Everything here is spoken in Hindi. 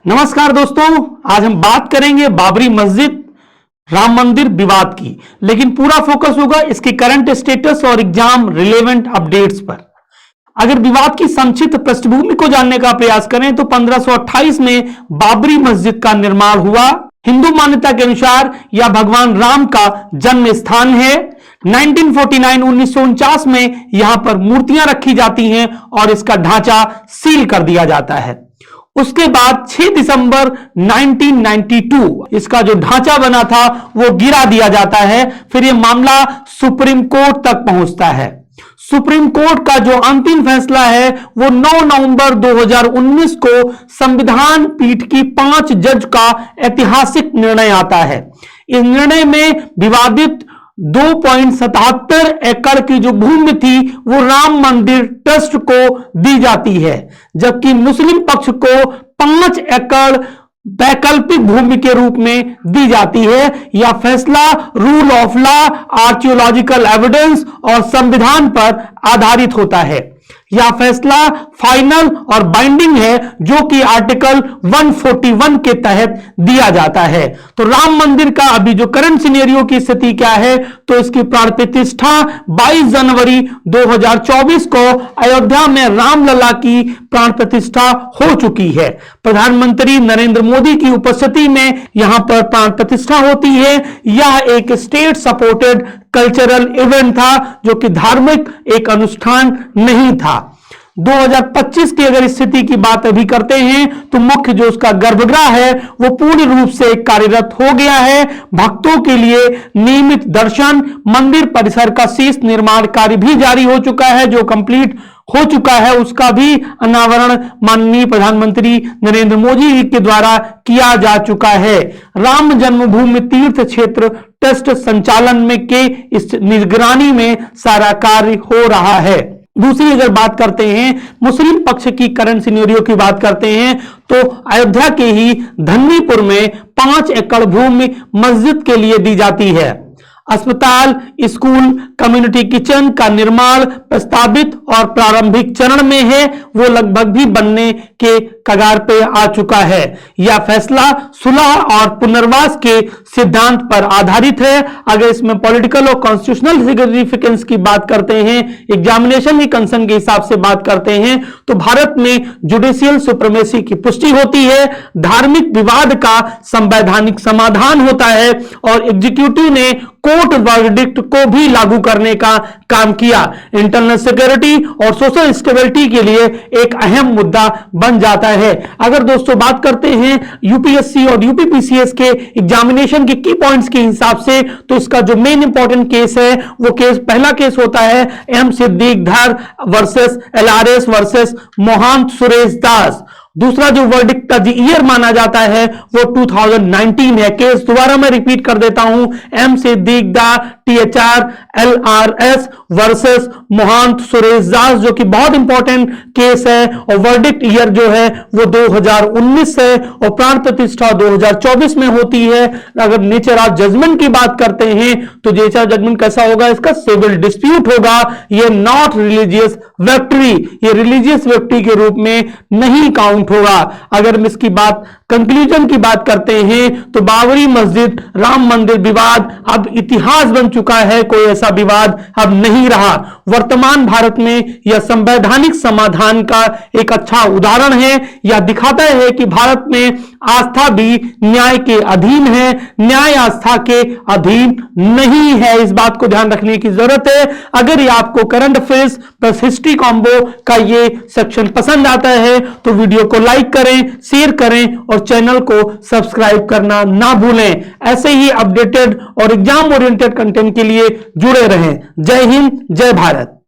नमस्कार दोस्तों, आज हम बात करेंगे बाबरी मस्जिद राम मंदिर विवाद की, लेकिन पूरा फोकस होगा इसके करंट स्टेटस और एग्जाम रिलेवेंट अपडेट्स पर। अगर विवाद की संक्षिप्त पृष्ठभूमि को जानने का प्रयास करें तो 1528 में बाबरी मस्जिद का निर्माण हुआ। हिंदू मान्यता के अनुसार यह भगवान राम का जन्म स्थान है। 1949 में यहां पर मूर्तियां रखी जाती हैं और इसका ढांचा सील कर दिया जाता है। उसके बाद 6 दिसंबर 1992 इसका जो ढांचा बना था वो गिरा दिया जाता है। फिर यह मामला सुप्रीम कोर्ट तक पहुंचता है। सुप्रीम कोर्ट का जो अंतिम फैसला है वो 9 नवंबर 2019 को संविधान पीठ की 5 जज का ऐतिहासिक निर्णय आता है। इस निर्णय में विवादित 2.77 एकड़ की जो भूमि थी वो राम मंदिर ट्रस्ट को दी जाती है, जबकि मुस्लिम पक्ष को 5 एकड़ वैकल्पिक भूमि के रूप में दी जाती है। यह फैसला rule of law, archaeological evidence और संविधान पर आधारित होता है। यह फैसला फाइनल और बाइंडिंग है, जो कि आर्टिकल 141 के तहत दिया जाता है। तो राम मंदिर का अभी जो करंट सिनेरियो की स्थिति क्या है, तो इसकी प्राण प्रतिष्ठा 22 जनवरी 2024 को अयोध्या में रामलला की प्राण प्रतिष्ठा हो चुकी है। प्रधानमंत्री नरेंद्र मोदी की उपस्थिति में यहां पर प्राण प्रतिष्ठा होती है। यह एक स्टेट सपोर्टेड कल्चरल इवेंट था, जो कि धार्मिक एक अनुष्ठान नहीं था। 2025 की अगर स्थिति की बात अभी करते हैं तो मुख्य जो उसका गर्भगृह है वो पूर्ण रूप से कार्यरत हो गया है। भक्तों के लिए नियमित दर्शन, मंदिर परिसर का शेष निर्माण कार्य भी जारी हो चुका है, जो कंप्लीट हो चुका है। उसका भी अनावरण माननीय प्रधानमंत्री नरेंद्र मोदी जी के द्वारा किया जा चुका है। राम जन्मभूमि तीर्थ क्षेत्र ट्रस्ट संचालन में के इस निगरानी में सारा कार्य हो रहा है। दूसरी अगर बात करते हैं मुस्लिम पक्ष की करंट सिनेरियो की बात करते हैं तो अयोध्या के ही धन्नीपुर में 5 एकड़ भूमि मस्जिद के लिए दी जाती है। अस्पताल, स्कूल, कम्युनिटी किचन का निर्माण प्रस्तावित और प्रारंभिक चरण में है। वो लगभग भी बनने के कगार पे आ चुका है। यह फैसला सुलह और पुनर्वास के सिद्धांत पर आधारित है। अगर इसमें पॉलिटिकल और कॉन्स्टिट्यूशनल सिग्निफिकेंस की बात करते हैं, एग्जामिनेशन की कंसर्न के हिसाब से बात करते हैं, तो भारत में जुडिशियल सुप्रीमेसी की पुष्टि होती है, धार्मिक विवाद का संवैधानिक समाधान होता है और एग्जीक्यूटिव ने कोर्ट वर्डिक्ट को भी लागू करने का काम किया। इंटरनल सिक्योरिटी और सोशल स्टेबिलिटी के लिए एक अहम मुद्दा बन जाता है। अगर दोस्तों बात करते हैं यूपीएससी और यूपीपीसीएस के एग्जामिनेशन के की पॉइंट्स के हिसाब से, तो इसका जो मेन इंपॉर्टेंट केस है वो केस, पहला केस होता है एम सिद्दीक धर versus LRS versus मोहंत Suresh Das. दूसरा जो वर्डिक्ट का ईयर माना जाता है वो 2019 है। केस दोबारा मैं रिपीट कर देता हूं, एम सिद्दीक दा THR LRS versus मोहंत Suresh Das, जो कि बहुत इंपॉर्टेंट केस है। और वर्डिक्ट ईयर जो है वो 2019 है और प्राण प्रतिष्ठा 2024 में होती है। अगर नेचर ऑफ जजमेंट की बात करते हैं तो नेचर जजमेंट कैसा होगा, इसका सिविल डिस्प्यूट होगा। ये नॉट रिलीजियस विक्ट्री, ये रिलीजियस विक्ट्री के रूप में नहीं काउंट होगा। अगर हम इसकी बात कंक्लूजन की बात करते हैं तो बाबरी मस्जिद राम मंदिर विवाद अब इतिहास बन चुका है, कोई ऐसा विवाद अब नहीं रहा। वर्तमान भारत में यह संवैधानिक समाधान का एक अच्छा उदाहरण है। यह दिखाता है कि भारत में आस्था भी न्याय के अधीन है, न्याय आस्था के अधीन नहीं है। इस बात को ध्यान रखने की जरूरत है। अगर ये आपको current affairs plus history combo का ये सेक्शन पसंद आता है तो वीडियो को लाइक करें, शेयर करें और चैनल को सब्सक्राइब करना ना भूलें। ऐसे ही अपडेटेड और एग्जाम ओरिएंटेड कंटेंट के लिए जुड़े रहें। जय हिंद, जय भारत।